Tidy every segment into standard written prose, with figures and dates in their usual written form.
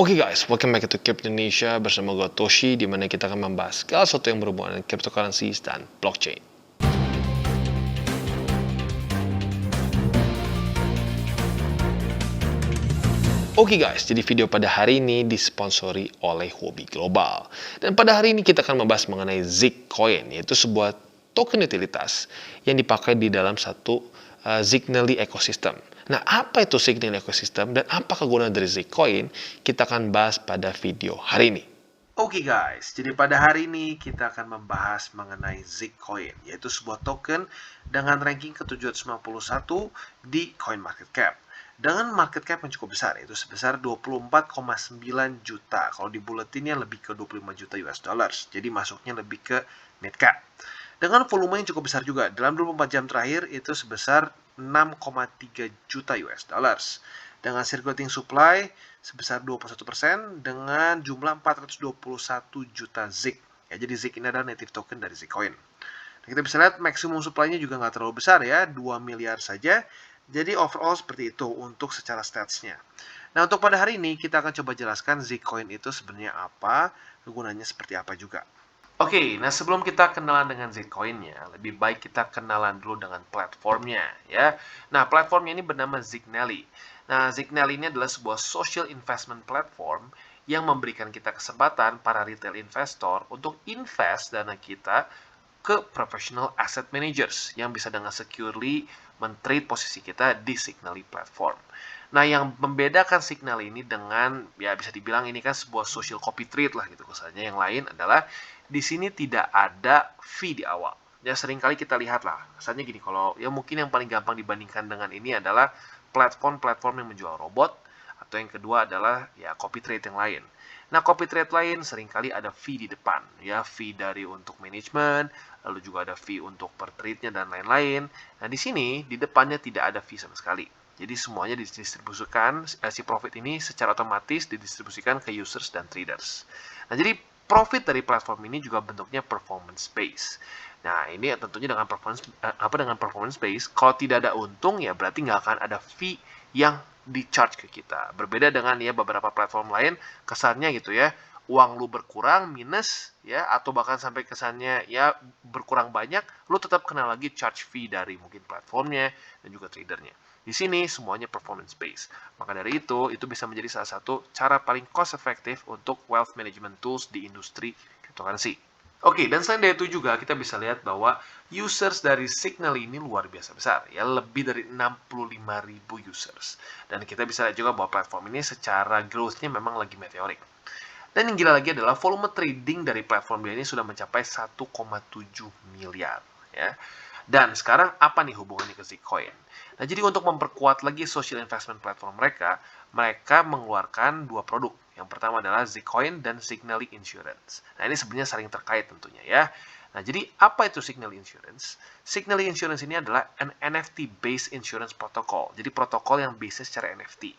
Oke guys, welcome back to Crypto Indonesia bersama gue Toshi, di mana kita akan membahas segala sesuatu yang berhubungan dengan cryptocurrencies dan blockchain. Oke guys, jadi video pada hari ini disponsori oleh Huobi Global. Dan pada hari ini kita akan membahas mengenai Zcoin, yaitu sebuah token utilitas yang dipakai di dalam satu Zignally ecosystem. Nah, apa itu Zignally ecosystem dan apa kegunaan dari Zcoin? Kita akan bahas pada video hari ini. Oke guys, jadi pada hari ini kita akan membahas mengenai Zcoin, yaitu sebuah token dengan ranking ke-751 di CoinMarketCap. Dengan market cap yang cukup besar, yaitu sebesar 24,9 juta. Kalau di buletinnya lebih ke 25 juta US dollars, jadi masuknya lebih ke mid cap. Dengan volume yang cukup besar juga, dalam 24 jam terakhir itu sebesar 6,3 juta US dollars. Dengan circulating supply sebesar 21% dengan jumlah 421 juta ZIC. Ya, jadi ZIC ini adalah native token dari Zcoin. Nah, kita bisa lihat maksimum supply-nya juga nggak terlalu besar ya, 2 miliar saja. Jadi overall seperti itu untuk secara stats-nya. Nah, untuk pada hari ini kita akan coba jelaskan Zcoin itu sebenarnya apa, kegunaannya seperti apa juga. Oke, nah sebelum kita kenalan dengan Zcoin-nya, lebih baik kita kenalan dulu dengan platformnya ya. Nah, platformnya ini bernama Zignally. Nah, Zignally ini adalah sebuah social investment platform yang memberikan kita kesempatan para retail investor untuk invest dana kita ke professional asset managers yang bisa dengan securely men-trade posisi kita di Zignally platform. Nah, yang membedakan Zignally ini dengan, ya bisa dibilang ini kan sebuah social copy trade lah gitu kesannya. Yang lain adalah di sini tidak ada fee di awal. Ya seringkali kita lihat lah, kesannya gini, kalau ya mungkin yang paling gampang dibandingkan dengan ini adalah platform-platform yang menjual robot, atau yang kedua adalah ya copy trade yang lain. Nah, copy trade lain seringkali ada fee di depan, ya fee dari untuk manajemen, lalu juga ada fee untuk per trade-nya dan lain-lain. Nah, di sini di depannya tidak ada fee sama sekali. Jadi semuanya didistribusikan, si profit ini secara otomatis didistribusikan ke users dan traders. Nah, jadi profit dari platform ini juga bentuknya performance based. Nah, ini tentunya dengan performance based, kalau tidak ada untung ya berarti nggak akan ada fee yang di-charge ke kita. Berbeda dengan ya beberapa platform lain, kesannya gitu ya, uang lu berkurang minus ya, atau bahkan sampai kesannya ya berkurang banyak, lu tetap kena lagi charge fee dari mungkin platformnya dan juga tradernya. Di sini semuanya performance based. Maka dari itu bisa menjadi salah satu cara paling cost efektif untuk wealth management tools di industri cryptocurrency. Oke, dan selain dari itu juga kita bisa lihat bahwa users dari Zignally ini luar biasa besar, ya lebih dari 65.000 users. Dan kita bisa lihat juga bahwa platform ini secara growth-nya memang lagi meteorik. Dan yang gila lagi adalah volume trading dari platform ini sudah mencapai 1,7 miliar, ya. Dan sekarang apa nih hubungannya ke Zcoin? Nah, jadi untuk memperkuat lagi social investment platform mereka mengeluarkan dua produk. Yang pertama adalah Zcoin dan Zignally Insurance. Nah, ini sebenarnya saling terkait tentunya ya. Nah, jadi apa itu Zignally Insurance? Zignally Insurance ini adalah an NFT-based insurance protocol. Jadi protokol yang base secara NFT.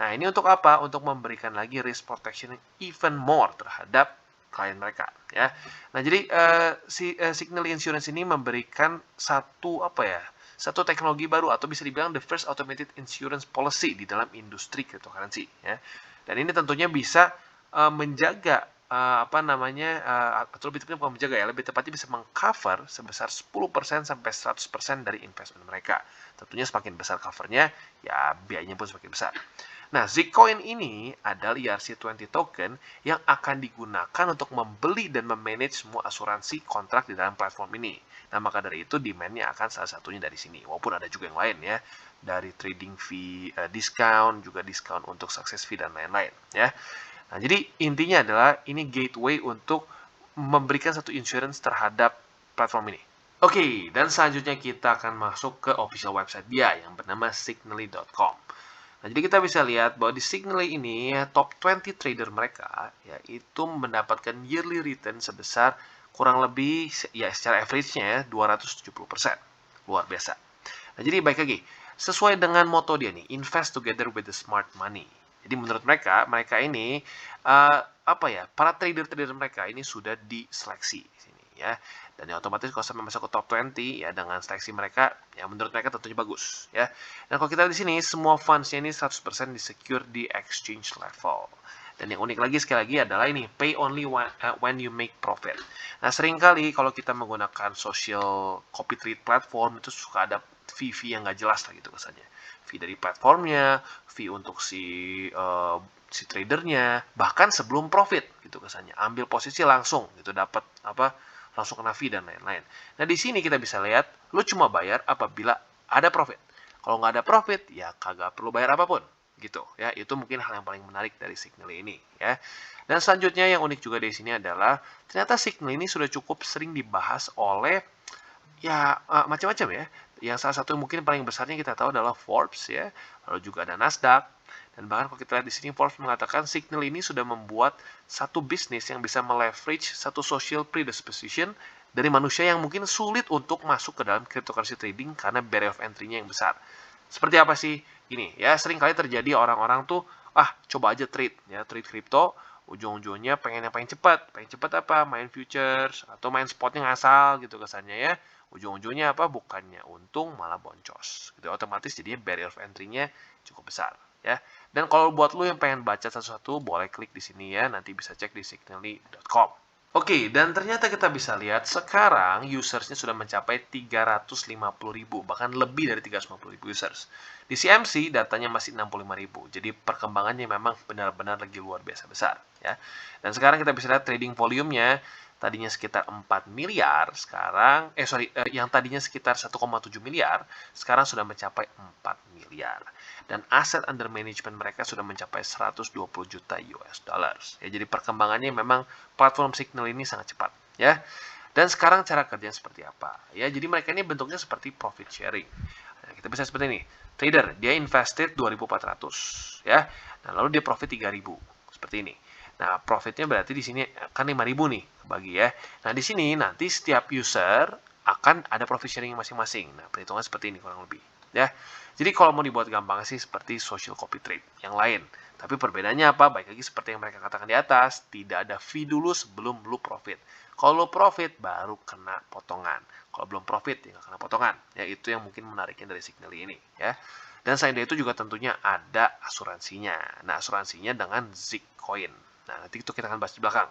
Nah, ini untuk apa? Untuk memberikan lagi risk protection yang even more terhadap klien mereka ya. Nah, jadi Zignally Insurance ini memberikan satu teknologi baru atau bisa dibilang the first automated insurance policy di dalam industri cryptocurrency ya. Dan ini tentunya bisa menjaga atau lebih tepatnya bukan menjaga ya, lebih tepatnya bisa mengcover sebesar 10% sampai 100% dari investment mereka. Tentunya semakin besar covernya, ya biayanya pun semakin besar. Nah, Zcoin ini adalah ERC20 token yang akan digunakan untuk membeli dan memanage semua asuransi kontrak di dalam platform ini. Nah, maka dari itu demand-nya akan salah satunya dari sini. Walaupun ada juga yang lain ya, dari trading fee, discount, juga discount untuk success fee dan lain-lain ya. Nah, jadi intinya adalah ini gateway untuk memberikan satu insurance terhadap platform ini. Oke, dan selanjutnya kita akan masuk ke official website dia yang bernama Zignally.com. Nah, jadi kita bisa lihat bahwa di Zignally ini top 20 trader mereka yaitu mendapatkan yearly return sebesar kurang lebih ya secara average-nya ya 270%. Luar biasa. Nah, jadi baik lagi, sesuai dengan moto dia nih, invest together with the smart money. Jadi menurut mereka ini para trader-trader mereka ini sudah diseleksi di sini ya. Dan ya otomatis kalau sampai masuk ke top 20 ya dengan seleksi mereka ya menurut mereka tentunya bagus ya. Dan kalau kita lihat di sini semua funds-nya ini 100% di secure di exchange level. Dan yang unik lagi sekali lagi adalah ini, pay only when you make profit. Nah, seringkali kalau kita menggunakan social copy trade platform itu suka ada fee yang nggak jelas lah gitu kesannya. Fee dari platformnya, fee untuk si tradernya, bahkan sebelum profit gitu kesannya. Ambil posisi langsung gitu, dapat langsung kena fee dan lain-lain. Nah, di sini kita bisa lihat, lu cuma bayar apabila ada profit. Kalau nggak ada profit, ya kagak perlu bayar apapun gitu ya. Itu mungkin hal yang paling menarik dari Signal ini ya. Dan selanjutnya yang unik juga di sini adalah ternyata Signal ini sudah cukup sering dibahas oleh ya macam-macam ya. Yang salah satu mungkin paling besarnya kita tahu adalah Forbes ya, lalu juga ada Nasdaq. Dan bahkan kalau kita lihat di sini Forbes mengatakan Signal ini sudah membuat satu bisnis yang bisa meleverage satu social predisposition dari manusia yang mungkin sulit untuk masuk ke dalam cryptocurrency trading karena barrier of entry-nya yang besar. Seperti apa sih? Ini ya, sering kali terjadi orang-orang tuh coba aja trade ya, trade crypto, ujung-ujungnya pengen yang paling cepat. Paling cepat apa? Main futures atau main spotnya ngasal gitu kesannya ya. Ujung-ujungnya apa? Bukannya untung malah boncos. Gitu otomatis jadinya barrier of entry-nya cukup besar ya. Dan kalau buat lu yang pengen baca satu-satu, boleh klik di sini ya, nanti bisa cek di signally.com. Oke, dan ternyata kita bisa lihat sekarang usersnya sudah mencapai 350.000, bahkan lebih dari 350.000 users. Di CMC datanya masih 65.000, jadi perkembangannya memang benar-benar lagi luar biasa besar. Ya. Dan sekarang kita bisa lihat trading volumenya, tadinya sekitar 4 miliar, sekarang, yang tadinya sekitar 1,7 miliar, sekarang sudah mencapai 4 miliar. Dan aset under management mereka sudah mencapai 120 juta US dollars. Ya, jadi perkembangannya memang platform Signal ini sangat cepat ya. Dan sekarang cara kerjanya seperti apa? Ya, jadi mereka ini bentuknya seperti profit sharing. Nah, kita bisa seperti ini. Trader, dia invested 2.400 ya. Nah, lalu dia profit 3.000 seperti ini. Nah, profitnya berarti di sini kan 5.000 nih bagi ya. Nah, di sini nanti setiap user akan ada profit sharing masing-masing. Nah, perhitungan seperti ini kurang lebih ya. Jadi kalau mau dibuat gampang sih seperti social copy trade yang lain. Tapi perbedaannya apa? Baik lagi seperti yang mereka katakan di atas, tidak ada fee dulu sebelum lu profit. Kalau lu profit baru kena potongan. Kalau belum profit ya nggak kena potongan. Ya itu yang mungkin menariknya dari Signal ini ya. Dan selain itu juga tentunya ada asuransinya. Nah, asuransinya dengan Zcoin. Nah, nanti itu kita akan bahas di belakang.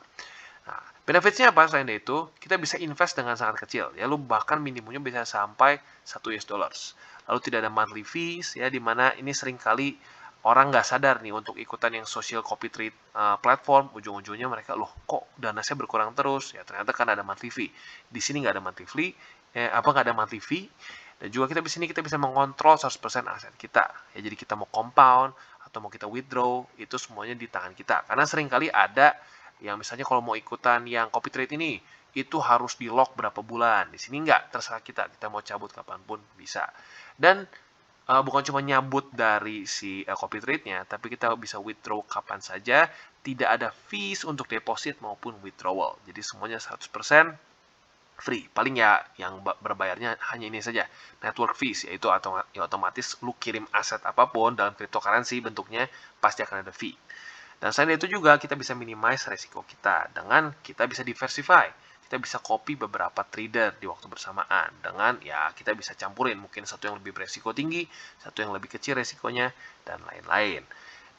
Nah, benefitsnya apa selain itu? Kita bisa invest dengan sangat kecil. Ya, lu bahkan minimumnya bisa sampai 1 US dollars. Lalu tidak ada monthly fees, ya, dimana ini seringkali orang nggak sadar nih untuk ikutan yang social copy trade platform, ujung-ujungnya mereka, loh kok dana saya berkurang terus? Ya, ternyata kan ada monthly fee. Di sini nggak ada monthly fee, nggak ada monthly fee. Dan juga kita di sini kita bisa mengontrol 100% aset kita. Ya, jadi kita mau compound atau mau kita withdraw, itu semuanya di tangan kita. Karena seringkali ada yang misalnya kalau mau ikutan yang copy trade ini, itu harus di lock berapa bulan. Di sini nggak, terserah kita mau cabut kapanpun bisa. Dan bukan cuma nyabut dari si copy trade-nya, tapi kita bisa withdraw kapan saja, tidak ada fees untuk deposit maupun withdrawal. Jadi semuanya 100% free. Paling ya yang berbayarnya hanya ini saja, network fees, yaitu otomatis lu kirim aset apapun dalam cryptocurrency bentuknya pasti akan ada fee. Dan selain itu juga kita bisa minimize resiko kita dengan kita bisa diversify. Kita bisa copy beberapa trader di waktu bersamaan dengan ya kita bisa campurin mungkin satu yang lebih beresiko tinggi, satu yang lebih kecil resikonya dan lain-lain.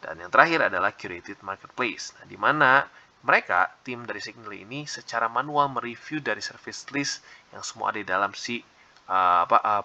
Dan yang terakhir adalah curated marketplace. Nah, di mana mereka tim dari Signal ini secara manual mereview dari service list yang semua ada di dalam si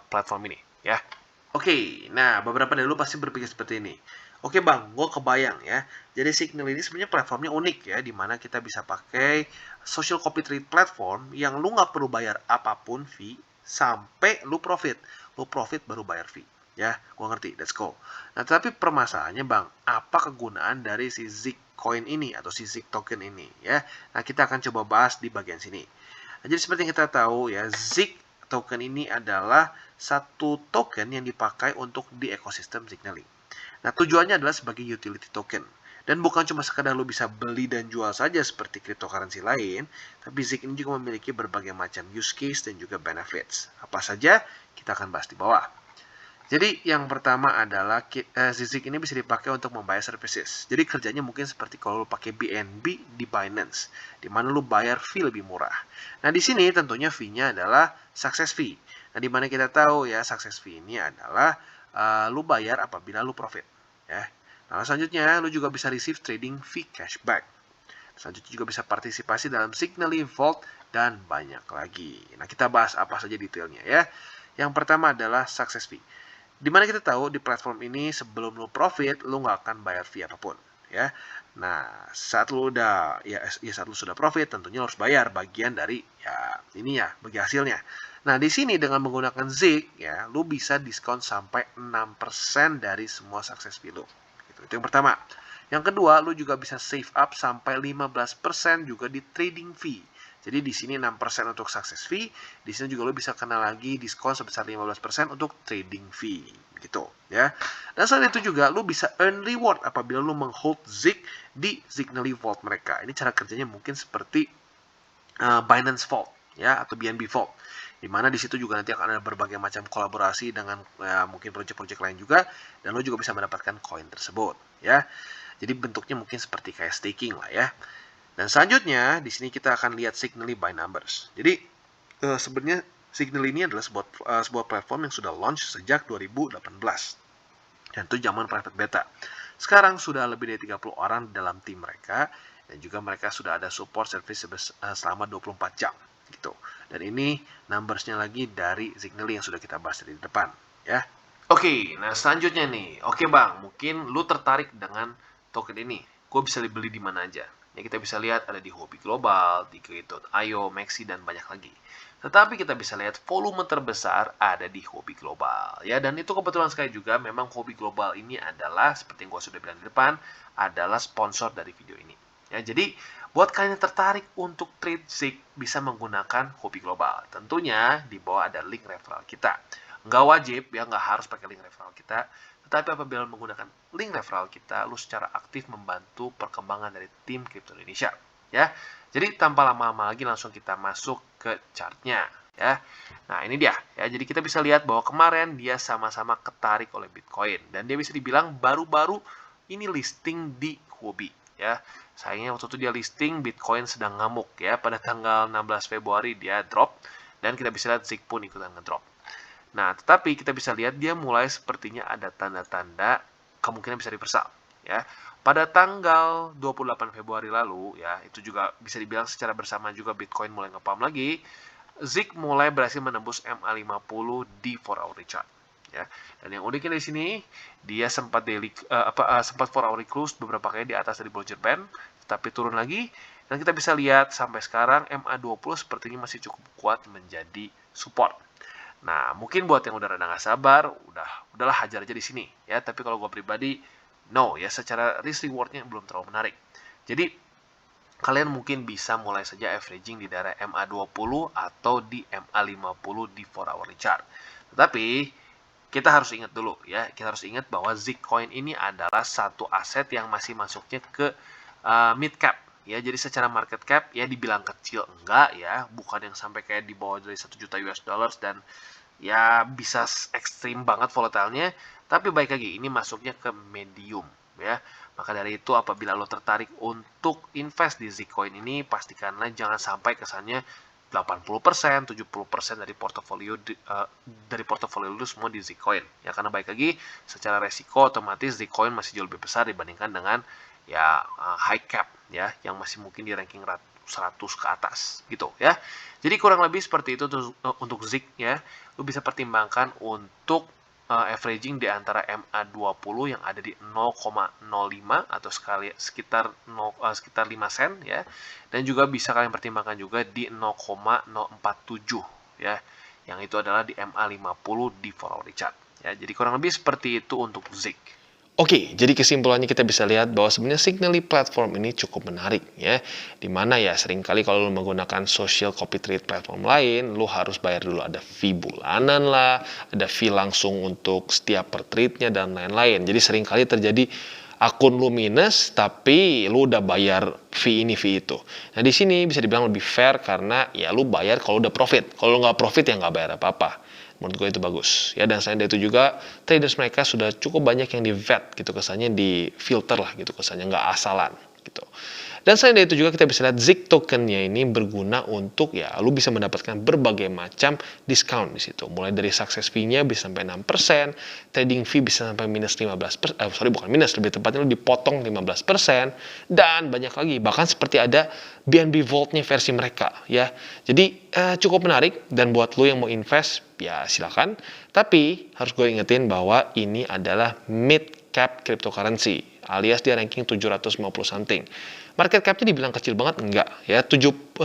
platform ini ya. Oke, nah beberapa dari lu pasti berpikir seperti ini. Oke bang, gue kebayang ya. Jadi Signal ini sebenarnya platformnya unik ya, dimana kita bisa pakai social copy trade platform yang lu nggak perlu bayar apapun fee sampai lu profit. Lu profit baru bayar fee. Ya, gue ngerti, let's go. Nah, tapi permasalahannya bang, apa kegunaan dari si Zcoin ini atau si Zik token ini ya? Nah, kita akan coba bahas di bagian sini. Nah, jadi seperti yang kita tahu ya, Zik token ini adalah satu token yang dipakai untuk di ekosistem Signaling. Nah, tujuannya adalah sebagai utility token. Dan bukan cuma sekadar lo bisa beli dan jual saja seperti cryptocurrency lain, tapi Zik ini juga memiliki berbagai macam use case dan juga benefits. Apa saja? Kita akan bahas di bawah. Jadi yang pertama adalah Zik ini bisa dipakai untuk membayar services. Jadi kerjanya mungkin seperti kalau lo pakai BNB di Binance, di mana lo bayar fee lebih murah. Nah, di sini tentunya fee-nya adalah success fee. Nah, di mana kita tahu ya success fee ini adalah lu bayar apabila lu profit ya. Nah, selanjutnya lu juga bisa receive trading fee cashback. Selanjutnya juga bisa partisipasi dalam Signally Vault dan banyak lagi. Nah, kita bahas apa saja detailnya ya. Yang pertama adalah success fee. Dimana kita tahu di platform ini sebelum lu profit, lu nggak akan bayar fee apapun ya. Nah, saat lu sudah profit, tentunya harus bayar bagian dari ini ya, bagi hasilnya. Nah, di sini dengan menggunakan Zik ya, lu bisa diskon sampai 6% dari semua success fee lu. Itu yang pertama. Yang kedua, lu juga bisa save up sampai 15% juga di trading fee. Jadi di sini 6% untuk success fee, di sini juga lo bisa kena lagi diskon sebesar 15% untuk trading fee, gitu ya. Dan selain itu juga lo bisa earn reward apabila lo menghold Zik di Signally Vault mereka. Ini cara kerjanya mungkin seperti Binance Vault ya atau BNB Vault. Di mana di situ juga nanti akan ada berbagai macam kolaborasi dengan mungkin proyek-proyek lain juga, dan lo juga bisa mendapatkan koin tersebut ya. Jadi bentuknya mungkin seperti kayak staking lah ya. Dan selanjutnya, di sini kita akan lihat Signally by Numbers. Jadi, sebenarnya Signally ini adalah sebuah platform yang sudah launch sejak 2018. Dan itu zaman private beta. Sekarang sudah lebih dari 30 orang dalam tim mereka, dan juga mereka sudah ada support service selama 24 jam. Gitu. Dan ini numbersnya lagi dari Signally yang sudah kita bahas di depan. Ya. Oke, nah selanjutnya nih. Oke bang, mungkin lu tertarik dengan token ini. Gue bisa dibeli di mana aja. Ya, kita bisa lihat ada di Huobi Global, di Gate.io, Maxi, dan banyak lagi. Tetapi kita bisa lihat volume terbesar ada di Huobi Global. Ya, dan itu kebetulan sekali juga memang Huobi Global ini adalah, seperti yang gue sudah bilang di depan, adalah sponsor dari video ini. Ya, jadi buat kalian yang tertarik untuk trade Zik bisa menggunakan Huobi Global. Tentunya di bawah ada link referral kita. Nggak wajib, ya nggak harus pakai link referral kita. Tetapi apabila menggunakan link referral kita, lu secara aktif membantu perkembangan dari tim Crypto Indonesia. Ya, jadi tanpa lama-lama lagi langsung kita masuk ke chartnya. Ya, nah ini dia. Ya, jadi kita bisa lihat bahwa kemarin dia sama-sama ketarik oleh Bitcoin dan dia bisa dibilang baru-baru ini listing di Huobi. Ya, sayangnya waktu itu dia listing Bitcoin sedang ngamuk ya. Pada tanggal 16 Februari dia drop dan kita bisa lihat Zik pun ikutan ngedrop. Nah, tetapi kita bisa lihat dia mulai sepertinya ada tanda-tanda kemungkinan bisa reversal ya. Pada tanggal 28 Februari lalu ya, itu juga bisa dibilang secara bersama juga Bitcoin mulai nge-pump lagi. Zik mulai berhasil menembus MA50 di 4-hour chart ya. Dan yang uniknya di sini dia sempat sempat 4-hour close beberapa kali di atas dari Bollinger Band, tapi turun lagi dan kita bisa lihat sampai sekarang MA20 sepertinya masih cukup kuat menjadi support. Nah, mungkin buat yang udah rada nggak sabar, udahlah hajar aja di sini ya. Tapi kalau gue pribadi, no ya, secara risk rewardnya belum terlalu menarik. Jadi kalian mungkin bisa mulai saja averaging di daerah MA20 atau di MA50 di 4-hour chart. Tetapi kita harus ingat dulu ya, kita harus ingat bahwa Zcoin ini adalah satu aset yang masih masuknya ke mid cap. Ya, jadi secara market cap ya dibilang kecil enggak ya, bukan yang sampai kayak di bawah dari 1 juta US dollars dan ya bisa ekstrim banget volatilnya, tapi baik lagi ini masuknya ke medium ya. Maka dari itu apabila lo tertarik untuk invest di Zcoin ini, pastikanlah jangan sampai kesannya 80%, 70% dari portofolio lo semua di Zcoin. Ya, karena baik lagi secara resiko otomatis Zcoin masih jauh lebih besar dibandingkan dengan ya high cap ya yang masih mungkin di ranking 100 ke atas gitu ya. Jadi kurang lebih seperti itu untuk Zik ya. Lu bisa pertimbangkan untuk averaging di antara MA20 yang ada di 0,05 atau sekitar 5 sen ya. Dan juga bisa kalian pertimbangkan juga di 0,047 ya. Yang itu adalah di MA50 di 4-hour chart ya. Jadi kurang lebih seperti itu untuk Zik. Oke, jadi kesimpulannya kita bisa lihat bahwa sebenarnya Signally platform ini cukup menarik ya. Dimana ya seringkali kalau lo menggunakan social copy trade platform lain, lo harus bayar dulu ada fee bulanan lah, ada fee langsung untuk setiap per trade-nya dan lain-lain. Jadi seringkali terjadi akun lu minus tapi lu udah bayar fee ini fee itu. Nah di sini bisa dibilang lebih fair karena ya lu bayar kalau udah profit. Kalau nggak profit ya nggak bayar apa-apa. Menurut gue itu bagus ya. Dan selain itu juga traders mereka sudah cukup banyak yang di vet gitu, kesannya di filter lah gitu, kesannya nggak asalan gitu. Dan selain dari itu juga kita bisa lihat Zik tokennya ini berguna untuk ya lu bisa mendapatkan berbagai macam diskon di situ. Mulai dari success fee-nya bisa sampai 6%, trading fee bisa sampai minus 15%, bukan minus, lebih tepatnya lu dipotong 15%, dan banyak lagi. Bahkan seperti ada BNB Vault-nya versi mereka ya. Jadi cukup menarik, dan buat lu yang mau invest ya silakan. Tapi harus gue ingetin bahwa ini adalah mid cap cryptocurrency, alias dia ranking 750 something. Market cap-nya dibilang kecil banget, enggak ya,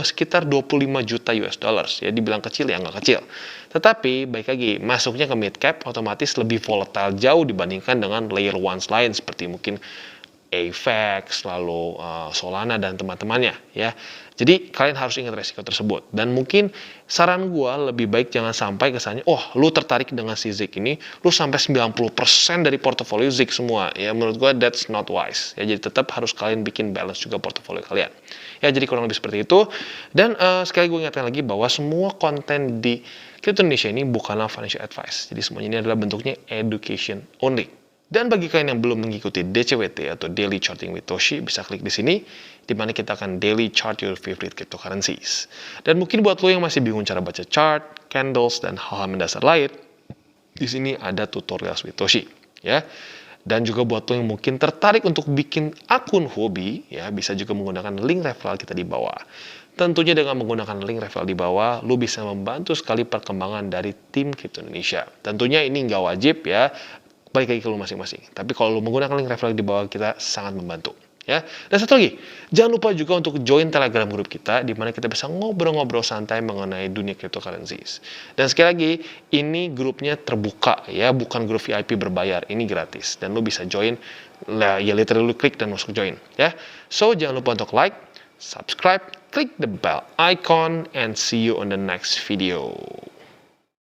sekitar 25 juta US dollars ya, dibilang kecil ya enggak kecil. Tetapi baik lagi, masuknya ke mid cap otomatis lebih volatile jauh dibandingkan dengan layer ones lain seperti mungkin AVAX, lalu Solana dan teman-temannya ya. Jadi kalian harus ingat resiko tersebut, dan mungkin saran gue lebih baik jangan sampai kesannya lu tertarik dengan si Zik ini, lu sampai 90% dari portofolio Zik semua ya. Menurut gue that's not wise ya. Jadi tetap harus kalian bikin balance juga portofolio kalian ya. Jadi kurang lebih seperti itu. Dan sekali gue ingatkan lagi bahwa semua konten di Crypto Indonesia ini bukanlah financial advice. Jadi semuanya ini adalah bentuknya education only. Dan bagi kalian yang belum mengikuti DCWT atau Daily Charting with Toshi, bisa klik di sini, di mana kita akan daily chart your favorite cryptocurrencies. Dan mungkin buat lo yang masih bingung cara baca chart, candles, dan hal-hal mendasar lain, di sini ada tutorials with Toshi, ya. Dan juga buat lo yang mungkin tertarik untuk bikin akun hobi, ya, bisa juga menggunakan link referral kita di bawah. Tentunya dengan menggunakan link referral di bawah, lo bisa membantu sekali perkembangan dari tim Crypto Indonesia. Tentunya ini nggak wajib ya, balik lagi ke lu masing-masing. Tapi kalau lu menggunakan link referral di bawah, kita sangat membantu ya. Dan satu lagi, jangan lupa juga untuk join Telegram grup kita, di mana kita bisa ngobrol-ngobrol santai mengenai dunia cryptocurrencies. Dan sekali lagi, ini grupnya terbuka ya, bukan grup VIP berbayar, ini gratis. Dan lu bisa join, ya literally lu klik dan masuk join ya. So jangan lupa untuk like, subscribe, klik the bell icon, and see you on the next video.